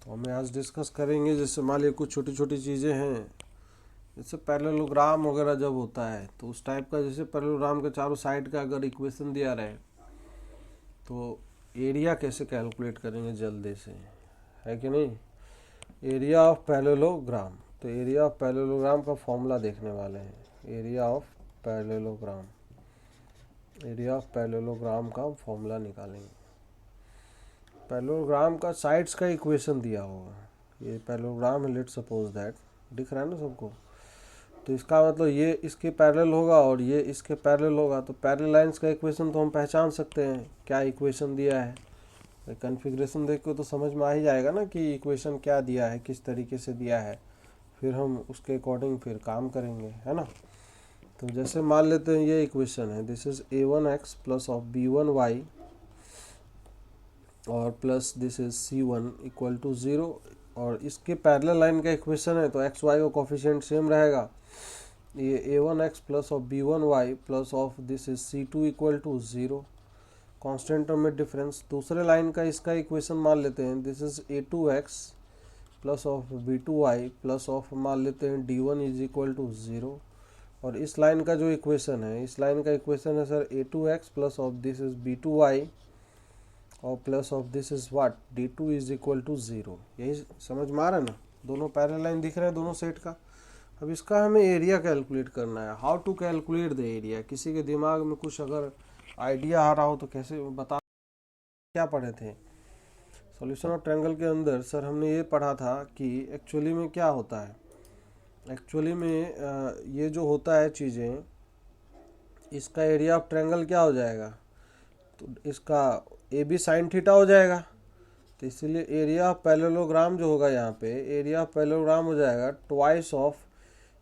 हमें आज डिस्कस करेंगे, जैसे मान लीजिए कुछ छोटी छोटी चीज़ें हैं, जैसे पैरेललोग्राम वगैरह जब होता है तो उस टाइप का, जैसे पैरेललोग्राम के चारों साइड का अगर इक्वेशन दिया रहे तो एरिया कैसे कैलकुलेट करेंगे जल्दी से, है कि नहीं। एरिया ऑफ पैरेललोग्राम, तो एरिया ऑफ पैरेललोग्राम का फॉर्मूला देखने वाले हैं। Area of parallelogram, area of parallelogram का फॉर्मूला निकालेंगे। पैरेललोग्राम का साइड्स का इक्वेशन दिया होगा, ये पैरेललोग्राम है, लेट सपोज दैट, दिख रहा है ना सबको। तो इसका मतलब ये इसके पैरेलल होगा और ये इसके पैरेलल होगा, तो पैरेलल लाइंस का इक्वेशन तो हम पहचान सकते हैं क्या इक्वेशन दिया है। कन्फिग्रेशन देख के तो समझ में आ ही जाएगा ना कि इक्वेशन क्या दिया है, किस तरीके से दिया है, फिर हम उसके अकॉर्डिंग फिर काम करेंगे, है ना। तो जैसे मान लेते हैं ये इक्वेशन है, this is a1x plus of b1y और plus this is c1 equal to 0, और इसके पैरेलल लाइन का इक्वेशन है तो एक्स वाई का कोफिशिएंट सेम रहेगा। ये a1x plus of b1y plus of this is c2 equal to 0, constant term में डिफरेंस। दूसरे लाइन का इसका इक्वेशन मान लेते हैं, this is a2x plus of b2y plus of मान लेते हैं d1 इज इक्वल टू 0, और इस लाइन का जो इक्वेशन है, इस लाइन का इक्वेशन है sir a2x plus of this is b2y और plus of this is what d2 is equal to 0। यही समझ में आ रहा है ना, दोनों पैरेलल लाइन दिख रहे हैं दोनों सेट का। अब इसका हमें एरिया कैलकुलेट करना है, how to calculate the area. किसी के दिमाग में कुछ अगर आइडिया आ रहा हो तो कैसे बता। क्या पढ़े थे सॉल्यूशन ऑफ ट्रायंगल के अंदर, सर हमने ये पढ़ा था कि एक्चुअली में क्या होता है। एक्चुअली में ये जो होता है चीज़ें, इसका एरिया ऑफ ट्रायंगल क्या हो जाएगा, तो इसका ए बी साइन थीटा हो जाएगा। तो इसीलिए एरिया ऑफ पैरेललोग्राम जो होगा यहाँ पे, एरिया ऑफ पैरेललोग्राम हो जाएगा twice of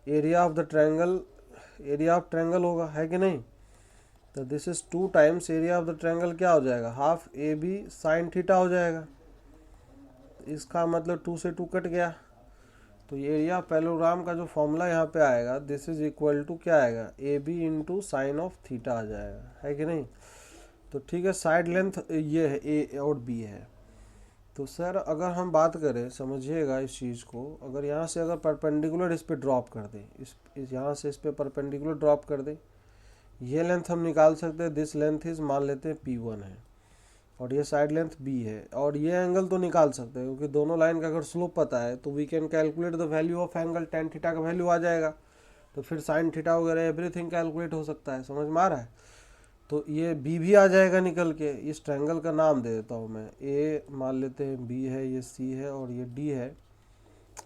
area of the triangle, area of triangle होगा, है कि नहीं। तो this is 2 times area of the triangle क्या हो जाएगा, half A B sine theta हो जाएगा। इसका मतलब 2 से 2 कट गया, तो ये एरिया पैरेललोग्राम का जो फॉर्मूला यहाँ पे आएगा, दिस इज इक्वल टू क्या आएगा, A B into sine of theta आ जाएगा, है कि नहीं। तो ठीक है, साइड लेंथ ये है, ए और बी है। तो सर अगर हम बात करें, समझिएगा इस चीज़ को, अगर यहाँ से अगर परपेंडिकुलर इस पे ड्रॉप कर दे, इस यहाँ से इस पे परपेंडिकुलर ड्रॉप कर दे, ये लेंथ हम निकाल सकते हैं। दिस लेंथ इज मान लेते हैं P1 है और ये साइड लेंथ B है, और ये एंगल तो निकाल सकते हैं क्योंकि दोनों लाइन का अगर स्लोप पता है तो we can calculate the value of angle, tan theta का वैल्यू आ जाएगा, तो फिर साइन थीटा वगैरह एवरीथिंग कैलकुलेट हो सकता है। समझ में आ रहा है। तो ये B भी आ जाएगा निकल के। इस ट्रायंगल का नाम दे देता हूँ मैं, A मान लेते हैं, B है, ये C है और ये D है,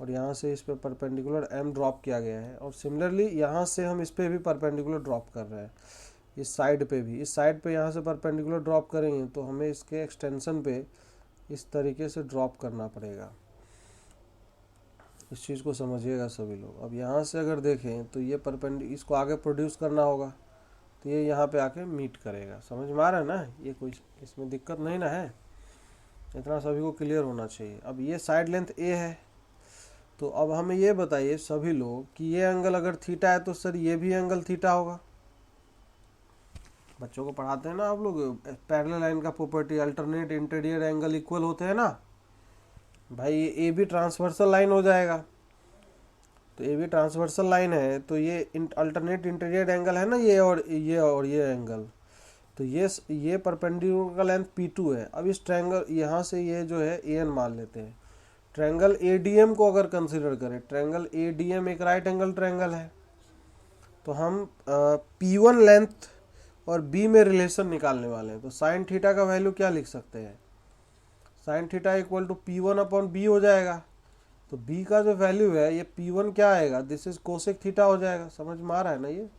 और यहाँ से इस पे परपेंडिकुलर M ड्रॉप किया गया है, और सिमिलरली यहाँ से हम इस पे भी परपेंडिकुलर ड्रॉप कर रहे हैं, इस साइड पे भी, इस साइड पे यहाँ से परपेंडिकुलर ड्रॉप करेंगे तो हमें इसके एक्सटेंशन पे इस तरीके से ड्रॉप करना पड़ेगा। इस चीज़ को समझिएगा सभी लोग। अब यहाँ से अगर देखें तो ये इसको आगे प्रोड्यूस करना होगा, तो ये यहाँ पे आके मीट करेगा। समझ में आ रहा है ना, ये कोई इसमें दिक्कत नहीं ना है, इतना सभी को क्लियर होना चाहिए। अब ये साइड लेंथ ए है, तो अब हमें ये बताइए सभी लोग कि ये एंगल अगर थीटा है तो सर ये भी एंगल थीटा होगा। बच्चों को पढ़ाते हैं ना आप लोग पैरेलल लाइन का property, alternate interior angle equal होते हैं ना भाई। ये ए भी ट्रांसवर्सल लाइन हो जाएगा, तो ए भी ट्रांसवर्सल लाइन है, तो ये अल्टरनेट इंटीरियर एंगल है ना, ये और ये एंगल, तो ये परपेंडिकुलर का लेंथ P2 है। अब इस ट्रायंगल यहाँ से ये जो है AN मान लेते हैं। ट्रायंगल ADM को अगर कंसिडर करें, ट्रायंगल ADM एक राइट एंगल ट्रायंगल है, तो हम P1 लेंथ और B में रिलेशन निकालने वाले हैं। तो साइन थीटा का वैल्यू क्या लिख सकते हैं, sine theta equal to P1 upon B हो जाएगा। तो B का जो वैल्यू है ये P1 क्या आएगा, दिस इज कोसेक थीटा हो जाएगा। समझ में आ रहा है ना ये।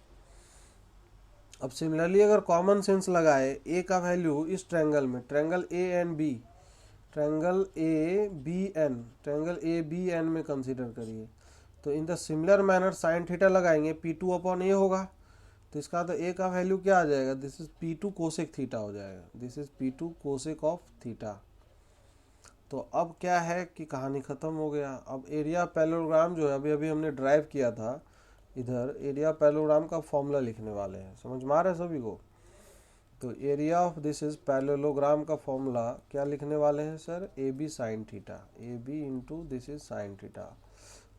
अब सिमिलरली अगर कॉमन सेंस लगाए, A का वैल्यू इस ट्रायंगल में, triangle ANB, triangle ABN, triangle ABN में कंसीडर करिए, तो in the similar manner sine theta लगाएंगे, P2 अपॉन A होगा, तो इसका तो A का वैल्यू क्या आ जाएगा, this is P2 cosec theta हो जाएगा, this is P2 cosec of theta. तो अब क्या है कि कहानी ख़त्म हो गया। अब एरिया पैरेललोग्राम जो है अभी अभी हमने ड्राइव किया था, इधर एरिया पैरेललोग्राम का फॉर्मूला लिखने वाले हैं। समझ में आ रहा है सभी को। तो area of this is parallelogram का फॉर्मूला क्या लिखने वाले हैं sir, A B sine theta, A B into this is sine theta.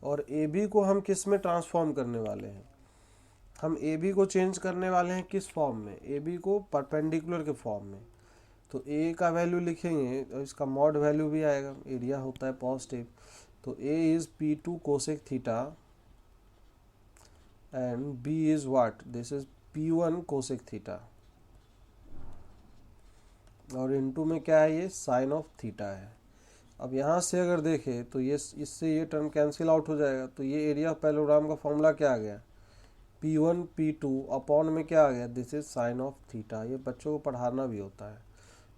और ए बी को हम किस में ट्रांसफॉर्म करने वाले हैं, हम ए बी को चेंज करने वाले हैं किस फॉर्म में, ए बी को परपेंडिकुलर के फॉर्म में। तो ए का वैल्यू लिखेंगे तो इसका मॉड वैल्यू भी आएगा, एरिया होता है पॉजिटिव, तो A is P2 cosec theta and B is what, this is P1 cosec theta, और इनटू में क्या है, ये साइन ऑफ थीटा है। अब यहाँ से अगर देखें तो ये इससे ये टर्म कैंसिल आउट हो जाएगा, तो ये एरिया ऑफ पैरेललोग्राम का फॉर्मूला क्या आ गया, P1 P2 अपॉन में क्या आ गया, this is sign of theta. ये बच्चों को पढ़ाना भी होता है,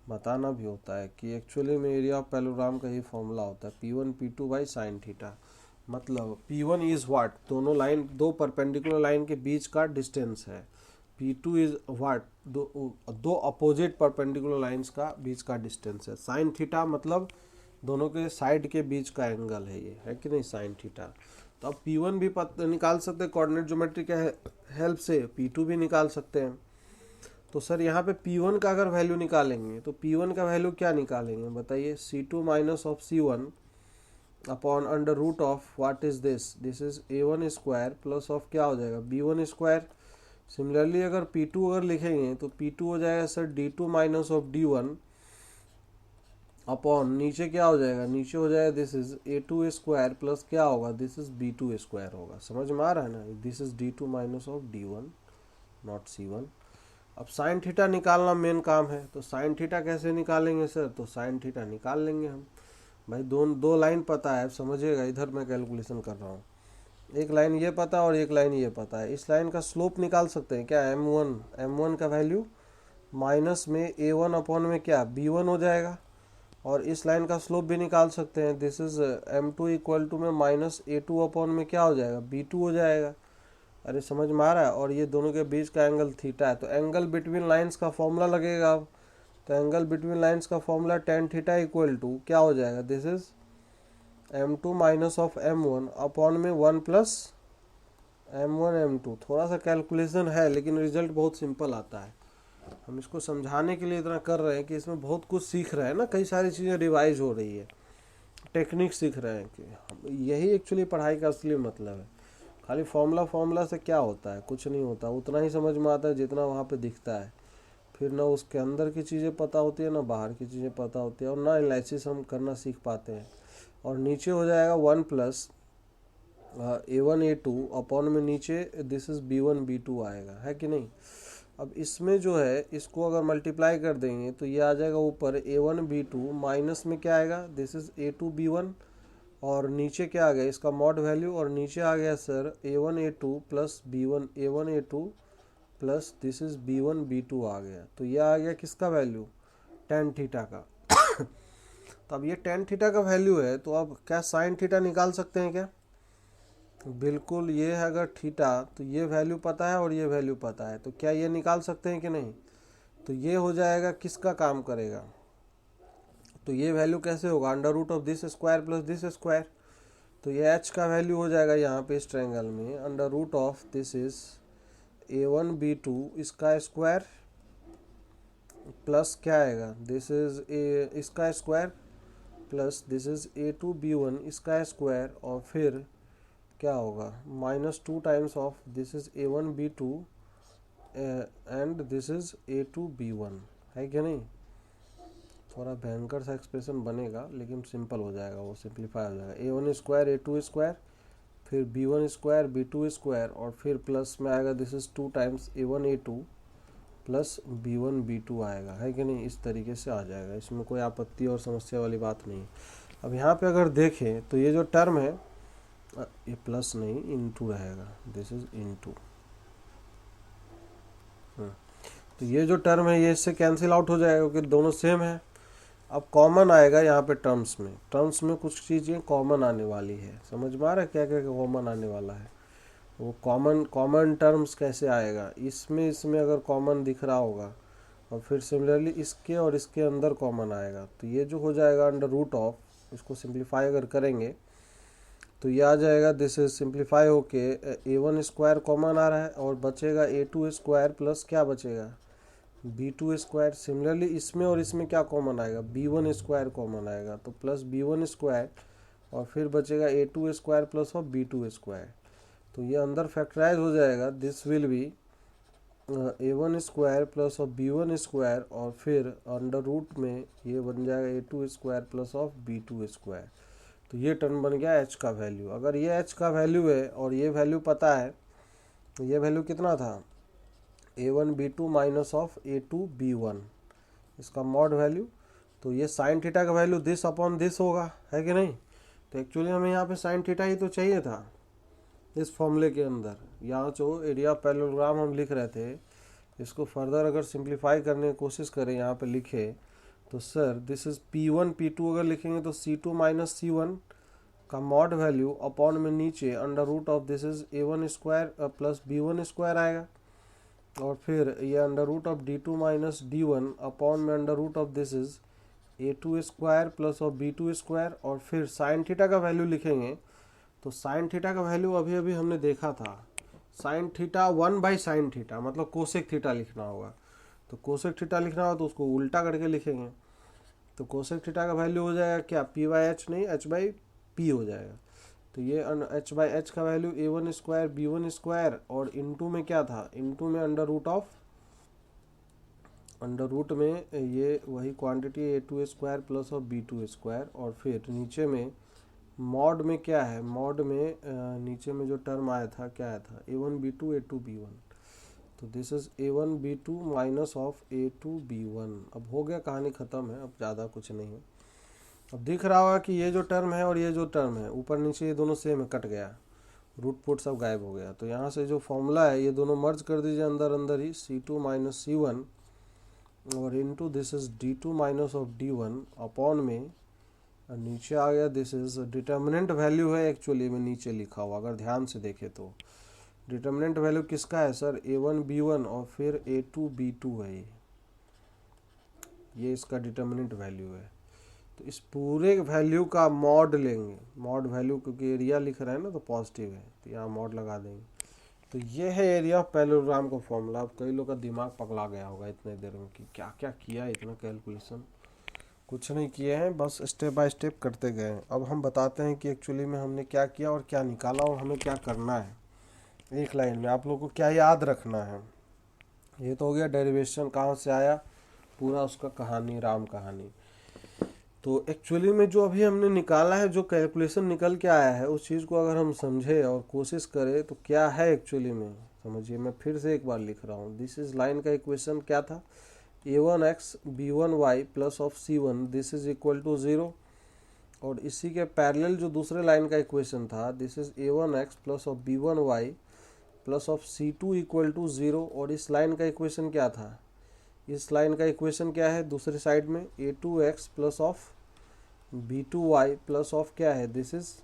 बताना भी होता है कि एक्चुअली में एरिया ऑफ पैरेललोग्राम का ये फॉर्मूला होता है P1 P2 by sine theta. मतलब P1 इज व्हाट, दोनों लाइन, दो परपेंडिकुलर लाइन के बीच का डिस्टेंस है, P2 इज व्हाट, दो अपोजिट परपेंडिकुलर लाइंस का बीच का डिस्टेंस है। साइन थीटा मतलब दोनों के साइड के बीच का एंगल है, ये है कि नहीं साइन थीटा। तो अब P1 भी निकाल सकते हैं कोऑर्डिनेट ज्योमेट्री के हेल्प से, P2 भी निकाल सकते हैं। तो सर यहाँ पे P1 का अगर वैल्यू निकालेंगे तो P1 का वैल्यू क्या निकालेंगे बताइए, C2 minus of C1 upon under root of what is this, this is A1 square plus of क्या हो जाएगा B1 स्क्वायर। सिमिलरली अगर P2 अगर लिखेंगे तो P2 हो जाएगा sir D2 minus of D1 upon नीचे क्या हो जाएगा, नीचे हो जाएगा this is A2 square plus क्या होगा, दिस इज B2 स्क्वायर होगा। समझ में आ रहा है ना, this is D2 minus of D1 not C1। अब साइन थीटा निकालना मेन काम है, तो साइन थीटा कैसे निकालेंगे सर, तो साइन थीटा निकाल लेंगे हम भाई, दो लाइन पता है, समझिएगा इधर मैं कैलकुलेशन कर रहा हूँ, एक लाइन ये पता और एक लाइन ये पता है। इस लाइन का स्लोप निकाल सकते हैं क्या, M1 का वैल्यू माइनस में A1 अपॉन में क्या B1 हो जाएगा, और इस लाइन का स्लोप भी निकाल सकते हैं, this is M2 equal to में माइनस A2 अपॉन में क्या हो जाएगा B2 हो जाएगा। अरे समझ में आ रहा है, और ये दोनों के बीच का एंगल थीटा है, तो एंगल बिटवीन लाइंस का फॉर्मूला लगेगा अब। तो एंगल बिटवीन लाइंस का formula tan theta equal to क्या हो जाएगा, this is M2 minus of M1 upon में 1 प्लस M1 M2। थोड़ा सा कैलकुलेशन है लेकिन रिजल्ट बहुत सिंपल आता है। हम इसको समझाने के लिए इतना कर रहे हैं कि इसमें बहुत कुछ सीख रहे हैं ना, कई सारी चीज़ें रिवाइज हो रही है, टेक्निक सीख रहे हैं कि यही एक्चुअली पढ़ाई का असली मतलब है। खाली फॉर्मूला से क्या होता है, कुछ नहीं होता, उतना ही समझ में आता है जितना वहाँ पे दिखता है। फिर ना उसके अंदर की चीज़ें पता होती है, ना बाहर की चीज़ें पता होती है, और ना एनालिसिस हम करना सीख पाते हैं। और नीचे हो जाएगा 1 प्लस A1 A2 अपॉन में नीचे दिस इज B1 B2 आएगा, है कि नहीं। अब इसमें जो है इसको अगर मल्टीप्लाई कर देंगे तो ये आ जाएगा ऊपर A1 B2 माइनस में क्या आएगा, दिस इज A2 B1, और नीचे क्या आ गया इसका मॉड वैल्यू, और नीचे आ गया sir A1 A2 plus B1 A1 A2 plus this is B1 B2 आ गया। तो ये आ गया किसका वैल्यू, tan थीटा का। तो अब ये tan थीटा का वैल्यू है, तो अब क्या साइन थीटा निकाल सकते हैं क्या, बिल्कुल। ये है अगर थीटा तो ये वैल्यू पता है और ये वैल्यू पता है, तो क्या ये निकाल सकते हैं कि नहीं। तो ये हो जाएगा किसका काम करेगा, तो ये वैल्यू कैसे होगा, under root of this square plus this square. तो ये h का वैल्यू हो जाएगा यहाँ पे इस ट्रायंगल में under root of this is A1 B2 इसका स्क्वायर प्लस क्या आएगा, दिस इज इसका square plus this is A2 B1 इसका स्क्वायर, और फिर क्या होगा minus 2 times of this is A1 B2 and this is A2 B1, है क्या नहीं। थोड़ा भयंकर सा एक्सप्रेशन बनेगा लेकिन सिंपल हो जाएगा, वो सिंप्लीफाई हो जाएगा। A1 स्क्वायर A2 स्क्वायर फिर B1 स्क्वायर B2 स्क्वायर, और फिर प्लस में आएगा this is 2 times A1 A2 plus B1 B2 आएगा, है कि नहीं। इस तरीके से आ जाएगा, इसमें कोई आपत्ति और समस्या वाली बात नहीं। अब यहाँ पे अगर देखें तो ये जो टर्म है ये प्लस नहीं इनटू रहेगा, दिस इज इनटू। तो ये जो टर्म है ये इससे कैंसिल आउट हो जाएगा क्योंकि दोनों सेम है। अब कॉमन आएगा यहाँ पे टर्म्स में कुछ चीज़ें कॉमन आने वाली है, समझ में आ रहा है क्या क्या कॉमन आने वाला है। वो कॉमन टर्म्स कैसे आएगा, इसमें अगर कॉमन दिख रहा होगा और फिर सिमिलरली इसके और इसके अंदर कॉमन आएगा, तो ये जो हो जाएगा अंडर रूट ऑफ, इसको सिंप्लीफाई अगर करेंगे तो ये आ जाएगा दिस इज सिंप्लीफाई होके A1 स्क्वायर कॉमन आ रहा है और बचेगा A2 स्क्वायर प्लस क्या बचेगा b2 स्क्वायर। सिमिलरली इसमें और इसमें क्या कॉमन आएगा, b1 स्क्वायर कॉमन आएगा, तो प्लस b1 स्क्वायर और फिर बचेगा a2 square plus of b2 square. तो ये अंदर फैक्टराइज हो जाएगा, this will be a1 square plus of b1 square और फिर अंडर रूट में ये बन जाएगा a2 square plus of b2 square. तो ये टर्म बन गया h का वैल्यू। अगर ये h का वैल्यू है और ये वैल्यू पता है, तो ये वैल्यू कितना था, a1 b2 minus of a2 b1, इसका मॉड वैल्यू। तो ये साइन थीटा का वैल्यू दिस अपॉन दिस होगा, है कि नहीं। तो एक्चुअली हमें यहाँ पे साइन थीटा ही तो चाहिए था इस फॉर्मूले के अंदर। यहाँ जो एरिया पैरेललोग्राम हम लिख रहे थे, इसको फर्दर अगर सिंप्लीफाई करने की कोशिश करें, यहाँ पे लिखे तो sir this is P1 P2 अगर लिखेंगे तो C2 माइनस C1 का मॉड वैल्यू अपॉन में नीचे under root of this is a1 square plus b1 square आएगा, और फिर ये under root of d2 minus d1 upon में under root of this is a2 square plus of b2 square. और फिर sine theta का वैल्यू लिखेंगे, तो साइन थीटा का वैल्यू अभी अभी हमने देखा था, साइन थीटा 1/साइन थीटा, मतलब कोसेक थीटा लिखना होगा। तो कोसेक थीटा लिखना होगा तो उसको उल्टा करके लिखेंगे, तो कोसेक थीटा का वैल्यू हो जाएगा क्या, p/h नहीं h/p हो जाएगा। तो ये h/h का value a1 square b1 square और इनटू में क्या था, इनटू में अंडर रूट में ये वही quantity a2 square plus of b2 square, और फिर नीचे में मॉड में क्या है, मॉड में नीचे में जो टर्म आया था क्या आया था, a1 b2 a2 b1। तो this is a1 b2 minus of a2 b1। अब हो गया, कहानी ख़त्म है, अब ज़्यादा कुछ नहीं है। अब दिख रहा होगा कि ये जो टर्म है और ये जो टर्म है ऊपर नीचे ये दोनों सेम है, कट गया, रूट पुट सब गायब हो गया। तो यहाँ से जो फॉर्मूला है ये दोनों मर्ज कर दीजिए अंदर अंदर ही, C2 माइनस C1 और into this is D2 minus of D1 upon में नीचे आ गया, दिस इज डिटर्मिनेंट वैल्यू है एक्चुअली में नीचे लिखा हुआ, अगर ध्यान से देखें तो डिटर्मिनेंट वैल्यू किसका है सर, a1 b1 और फिर a2 b2 है, ये इसका डिटर्मिनेंट वैल्यू है। तो इस पूरे वैल्यू का मॉड लेंगे, मॉड वैल्यू क्योंकि एरिया लिख रहे हैं ना तो पॉजिटिव है, तो यहाँ मॉड लगा देंगे। तो ये है एरिया ऑफ पैरेललोग्राम का फॉर्मूला। अब कई लोग का दिमाग पगला गया होगा इतने देर में कि क्या क्या किया, इतना कैलकुलेशन कुछ नहीं किए हैं, बस स्टेप बाय स्टेप करते गए हैं। अब हम बताते हैं कि एक्चुअली में हमने क्या किया और क्या निकाला और हमें क्या करना है एक लाइन में, आप लोग को क्या याद रखना है। ये तो हो गया डेरिवेशन, कहाँ से आया पूरा उसका कहानी, राम कहानी। तो एक्चुअली में जो अभी हमने निकाला है, जो कैलकुलेशन निकल के आया है, उस चीज़ को अगर हम समझे और कोशिश करें तो क्या है एक्चुअली में, समझिए। मैं फिर से एक बार लिख रहा हूँ, दिस इज लाइन का इक्वेशन क्या था, a1x b1y plus of c1 this is equal to 0, और इसी के पैरेलल जो दूसरे लाइन का इक्वेशन था, this is a1x plus of b1y plus of c2 equal to 0, और इस लाइन का इक्वेशन क्या था, इस लाइन का इक्वेशन क्या है दूसरी साइड में, a2x plus of b2y plus of क्या है, this is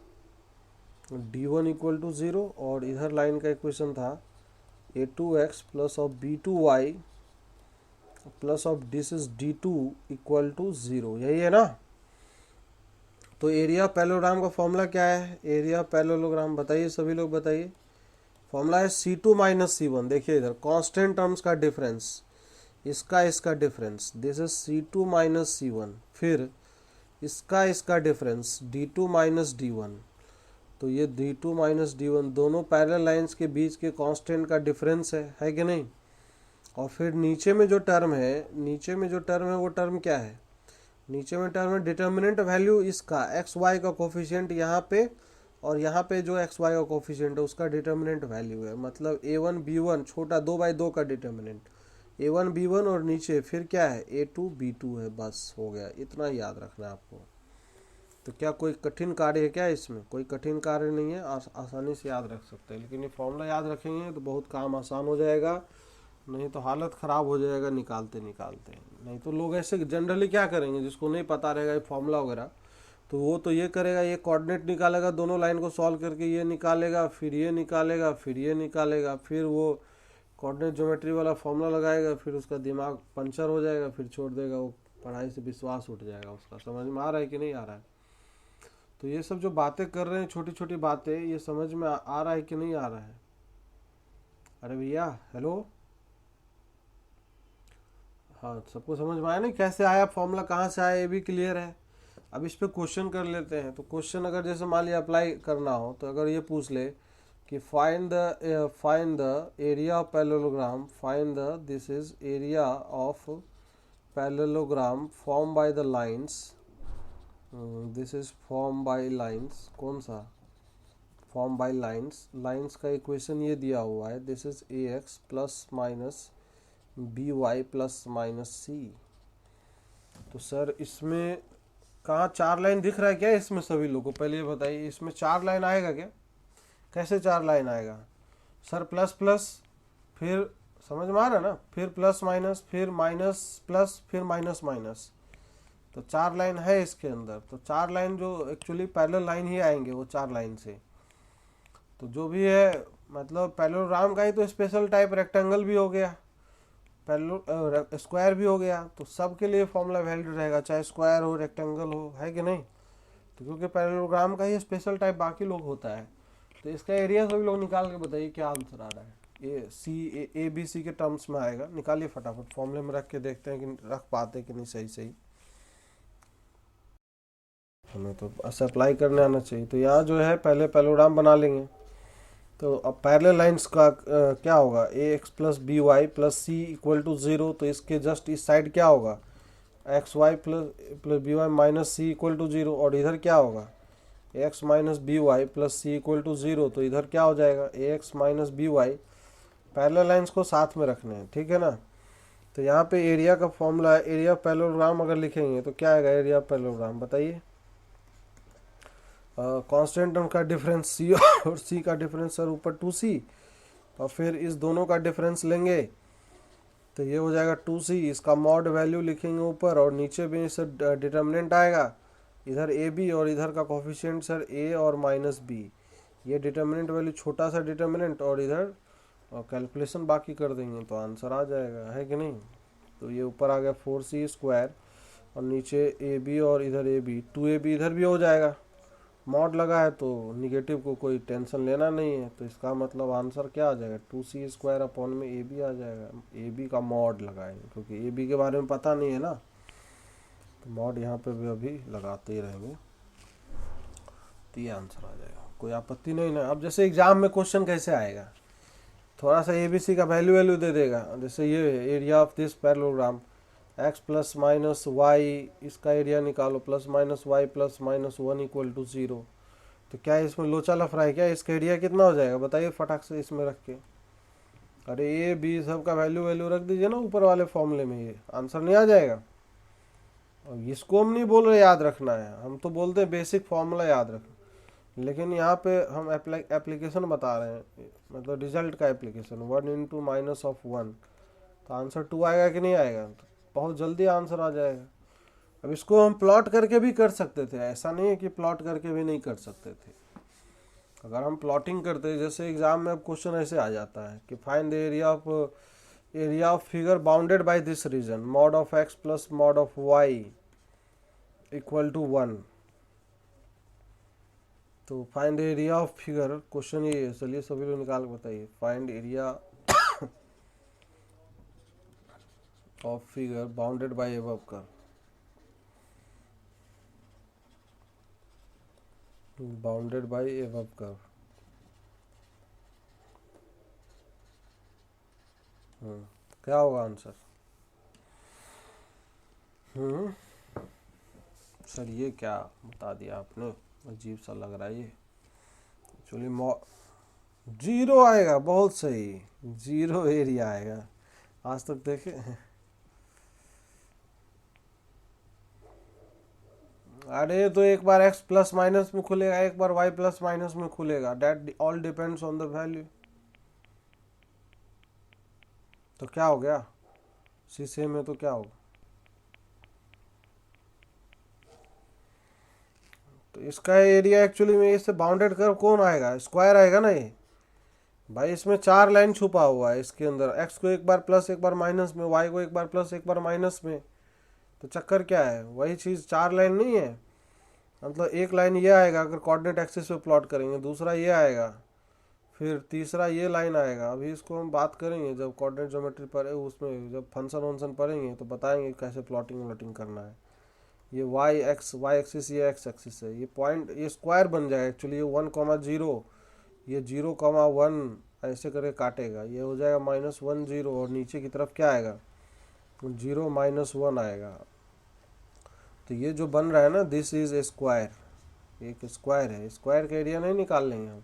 d1 equal to 0, और इधर लाइन का इक्वेशन था a2x plus of b2y plus of this is d2 equal to 0, यही है ना। तो एरिया पैरेललोग्राम का फॉर्मूला क्या है, एरिया पैरेललोग्राम बताइए, सभी लोग बताइए। फॉर्मूला है C2 माइनस C1, देखिए इधर कांस्टेंट टर्म्स का डिफरेंस, इसका difference, this is C2 minus C1, फिर इसका डिफरेंस D2 माइनस D1। तो ये D2 माइनस D1 दोनों पैरेलल लाइंस के बीच के कांस्टेंट का डिफरेंस है कि नहीं। और फिर नीचे में जो टर्म है, नीचे में जो टर्म है वो टर्म क्या है, नीचे में टर्म है डिटर्मिनेंट वैल्यू इसका एक्स वाई का कोफिशिएंट यहाँ पे, और यहाँ पे जो एक्स वाई का कोफिशिएंट है उसका डिटर्मिनेंट वैल्यू है, मतलब a1 b1 छोटा 2/2 का डिटर्मिनेंट a1 b1, और नीचे फिर क्या है a2 b2 है, बस हो गया, इतना याद रखना है आपको। तो क्या कोई कठिन कार्य है क्या इसमें, कोई कठिन कार्य नहीं है, आसानी से याद रख सकते हैं। लेकिन ये फॉर्मूला याद रखेंगे तो बहुत काम आसान हो जाएगा, नहीं तो हालत ख़राब हो जाएगा निकालते निकालते। नहीं तो लोग ऐसे जनरली क्या करेंगे, जिसको नहीं पता रहेगा ये फॉर्मूला वगैरह, तो वो तो ये करेगा, ये कोऑर्डिनेट निकालेगा, दोनों लाइन को सॉल्व करके ये निकालेगा, फिर ये निकालेगा, फिर ये निकालेगा, फिर वो कोऑर्डिनेट ज्योमेट्री वाला फॉर्मूला लगाएगा, फिर उसका दिमाग पंचर हो जाएगा, फिर छोड़ देगा, वो पढ़ाई से विश्वास उठ जाएगा उसका। समझ में आ रहा है कि नहीं आ रहा है। तो ये सब जो बातें कर रहे हैं, छोटी छोटी बातें, ये समझ में आ रहा है कि नहीं आ रहा है। अरे भैया हेलो, हाँ, सबको समझ में आया ना कैसे आया फॉर्मूला, कहाँ से आया, ये भी क्लियर है। अब इस पे क्वेश्चन कर लेते हैं। तो क्वेश्चन अगर जैसे मान लिया अप्लाई करना हो, तो अगर ये पूछ ले कि find the area of parallelogram, find the this is area of parallelogram form by the lines, this is form by lines, कौन सा, फॉर्म बाय लाइंस, लाइंस का इक्वेशन ये दिया हुआ है, this is A X plus minus B Y plus minus C. तो sir इसमें कहाँ 4 लाइन दिख रहा है क्या इसमें सभी लोगों को, पहले ये बताइए, इसमें 4 लाइन आएगा क्या, कैसे 4 लाइन आएगा सर, प्लस प्लस, फिर समझ में आ रहा है ना, फिर प्लस माइनस, फिर माइनस प्लस, फिर माइनस माइनस, तो 4 लाइन है इसके अंदर। तो 4 लाइन जो एक्चुअली पैरेलल लाइन ही आएंगे वो 4 लाइन से। तो जो भी है मतलब पैरेललोग्राम का ही तो स्पेशल टाइप रेक्टेंगल भी हो गया, पैरेलल स्क्वायर भी हो गया, तो सब के लिए फॉर्मूला वैलिड रहेगा, चाहे स्क्वायर हो रेक्टेंगल हो, है कि नहीं। तो क्योंकि पैरेललोग्राम का ही स्पेशल टाइप बाकी लोग होता है। तो इसका एरिया सभी लोग निकाल के बताइए क्या आंसर आ रहा है। ए बी सी के टर्म्स में आएगा, निकालिए फटाफट, फॉर्मूले में रख के देखते हैं कि रख पाते कि नहीं सही सही, हमें तो ऐसा अप्लाई करने आना चाहिए। तो यहाँ जो है पहले पैरेललोग्राम बना लेंगे। तो अब पैरेलल लाइंस का क्या होगा, A X plus B Y plus C equal to 0, तो इसके जस्ट इस साइड क्या होगा, X Y plus B Y minus C equal to 0, और इधर क्या होगा, X minus B Y plus C equal to 0, तो इधर क्या हो जाएगा, A X minus B Y, parallel lines को साथ में रखने हैं, ठीक है ना। तो यहाँ पे एरिया का फॉर्मूला है, एरिया पैरेललोग्राम अगर लिखेंगे तो क्या आएगा, एरिया पैरेललोग्राम बताइए। कांस्टेंट उनका डिफरेंस सी और सी का डिफरेंस सर ऊपर 2c, और फिर इस दोनों का डिफरेंस लेंगे तो ये हो जाएगा 2c, इसका मॉड वैल्यू लिखेंगे ऊपर, और नीचे भी इसे डिटर्मिनेंट आएगा, इधर ए बी और इधर का कोफिशिएंट सर ए और माइनस बी, ये डिटर्मिनेंट वैल्यू छोटा सा डिटर्मिनेंट, और इधर कैलकुलेशन बाकी कर देंगे तो आंसर आ जाएगा, है कि नहीं। तो ये ऊपर आ गया 4c स्क्वायर, और नीचे ए बी और इधर ए बी, 2ab इधर भी हो जाएगा, मॉड लगा है तो निगेटिव को कोई टेंशन लेना नहीं है। तो इसका मतलब आंसर क्या आ जाएगा, 2c स्क्वायर अपॉन में ए बी आ जाएगा, ए बी का मॉड लगाएंगे क्योंकि ए बी के बारे में पता नहीं है ना, तो मॉड यहाँ पे भी अभी लगाते ही रहेंगे, तो ये आंसर आ जाएगा, कोई आपत्ति नहीं ना। अब जैसे एग्जाम में क्वेश्चन कैसे आएगा, थोड़ा सा ए बी सी का वैल्यू दे देगा, जैसे ये area of this parallelogram x plus minus y, इसका एरिया निकालो, plus minus y plus minus 1 equal to 0, तो क्या इसमें लोचा लफड़ा है क्या, इसका एरिया कितना हो जाएगा बताइए फटाक से इसमें रख के। अरे ए बी सब का वैल्यू रख दीजिए ना ऊपर वाले फॉर्मूले में, ये आंसर नहीं आ जाएगा। और इसको हम नहीं बोल रहे याद रखना है, हम तो बोलते हैं बेसिक फॉर्मूला याद रखना, लेकिन यहाँ पे हम एप्लीकेशन बता रहे हैं, मतलब रिजल्ट का एप्लीकेशन, 1 इंटू माइनस ऑफ 1, तो आंसर 2 आएगा कि नहीं आएगा, तो बहुत जल्दी आंसर आ जाएगा। अब इसको हम प्लॉट करके भी कर सकते थे, ऐसा नहीं है कि प्लॉट करके भी नहीं कर सकते थे। अगर हम प्लॉटिंग करते, जैसे एग्जाम में अब क्वेश्चन ऐसे आ जाता है कि find the area of figure bounded by this region, mod of x plus mod of y equal to 1, तो find area of figure, question ये है, चलिए सभी लोग निकाल के बताइए, find area of figure bounded by above curve, bounded by above curve, क्या होगा आंसर। सर ये क्या बता दिया आपने, अजीब सा लग रहा है ये, एक्चुअली 0 आएगा, बहुत सही, 0 एरिया आएगा, आज तक देखे। अरे तो एक बार x प्लस माइनस में खुलेगा, एक बार y प्लस माइनस में खुलेगा, that all depends on the value. तो क्या हो गया, सी सेम है तो क्या होगा, तो इसका एरिया एक्चुअली में इससे बाउंडेड कर्व कौन आएगा, स्क्वायर आएगा ना ये भाई, इसमें 4 लाइन छुपा हुआ है इसके अंदर, x को एक बार प्लस एक बार माइनस में, y को एक बार प्लस एक बार माइनस में, तो चक्कर क्या है, वही चीज़ 4 लाइन नहीं है, मतलब एक लाइन ये आएगा अगर कोऑर्डिनेट एक्सिस पे प्लॉट करेंगे, दूसरा ये आएगा, फिर तीसरा ये लाइन आएगा, अभी इसको हम बात करेंगे जब कोऑर्डिनेट ज्योमेट्री पर उसमें जब फंक्शन वंक्शन पढ़ेंगे तो बताएंगे कैसे प्लॉटिंग व्लॉटिंग करना है। ये वाई एक्सिस, ये एक्स एक्सिस है, ये पॉइंट ये स्क्वायर बन जाएगा एक्चुअली। ये 1,0, ये 0,1 ऐसे करके काटेगा, ये हो जाएगा -1 0, और नीचे की तरफ क्या आएगा 0 -1 आएगा। तो ये जो बन रहा है ना, दिस इज ए स्क्वायर, एक स्क्वायर है। स्क्वायर का एरिया नहीं निकाल लेंगे हम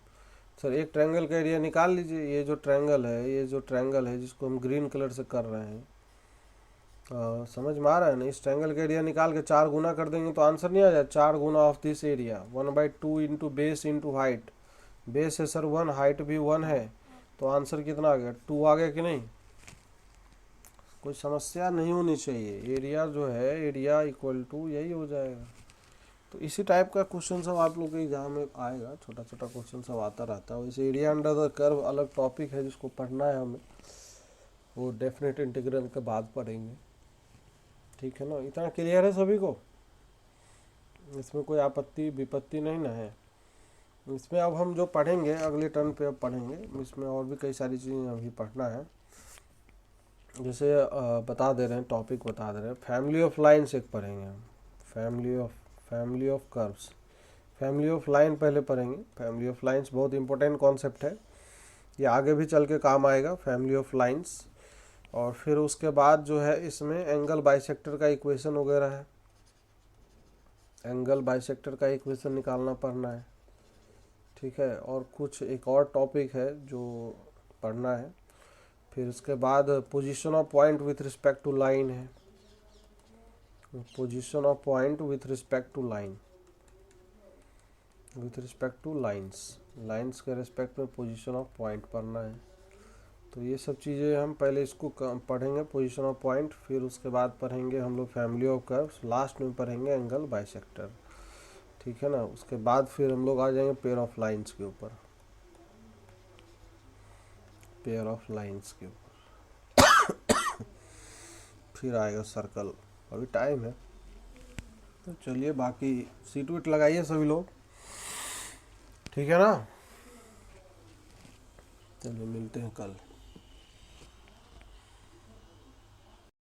सर, एक ट्रायंगल का एरिया निकाल लीजिए। ये जो ट्रायंगल है, ये जो ट्रायंगल है जिसको हम ग्रीन कलर से कर रहे हैं, समझ में आ रहा है ना। इस ट्रायंगल का एरिया निकाल के 4 गुना कर देंगे तो आंसर नहीं आ जाए, 4 गुना of this area 1/2 into base into height. Base है सर 1, हाइट भी 1 है, तो आंसर कितना आ गया 2 आ गया कि नहीं। कोई समस्या नहीं होनी चाहिए, एरिया जो है एरिया इक्वल टू यही हो जाएगा। तो इसी टाइप का क्वेश्चन सब आप लोग के एग्जाम में आएगा, छोटा छोटा क्वेश्चन सब आता रहता है। वैसे एरिया अंडर द कर्व अलग टॉपिक है जिसको पढ़ना है हमें, वो डेफिनेट इंटीग्रल के बाद पढ़ेंगे, ठीक है ना। इतना क्लियर है सभी को, इसमें कोई आपत्ति विपत्ति नहीं ना है। इसमें अब हम जो पढ़ेंगे अगले टर्न पे अब पढ़ेंगे, इसमें और भी कई सारी चीज़ें अभी पढ़ना है। जैसे बता दे रहे हैं, टॉपिक बता दे रहे हैं, फैमिली ऑफ लाइन्स एक पढ़ेंगे हम, family of curves, family of line पहले पढ़ेंगे। फैमिली ऑफ लाइन्स बहुत इंपॉर्टेंट कॉन्सेप्ट है, ये आगे भी चल के काम आएगा, फैमिली ऑफ लाइन्स। और फिर उसके बाद जो है इसमें एंगल बाइसेक्टर का इक्वेशन वगैरह है, एंगल बाइसेक्टर का इक्वेशन निकालना पड़ना है, ठीक है। और कुछ एक और टॉपिक है जो पढ़ना है। फिर उसके बाद position of point with respect to line है, position of point with respect to line, with respect to lines, lines के रिस्पेक्ट में पोजीशन ऑफ पॉइंट पढ़ना है। तो ये सब चीज़ें हम पहले इसको पढ़ेंगे, पोजीशन ऑफ पॉइंट, फिर उसके बाद पढ़ेंगे हम लोग फैमिली ऑफ कर्व्स, लास्ट में पढ़ेंगे एंगल बाइसेक्टर, ठीक है ना। उसके बाद फिर हम लोग आ जाएंगे पेयर ऑफ लाइंस के ऊपर, पेयर ऑफ लाइंस के ऊपर फिर आएगा सर्कल, अभी टाइम है। तो चलिए बाकी सीट वीट लगाइए सभी लोग, ठीक है ना। चलिए मिलते हैं कल।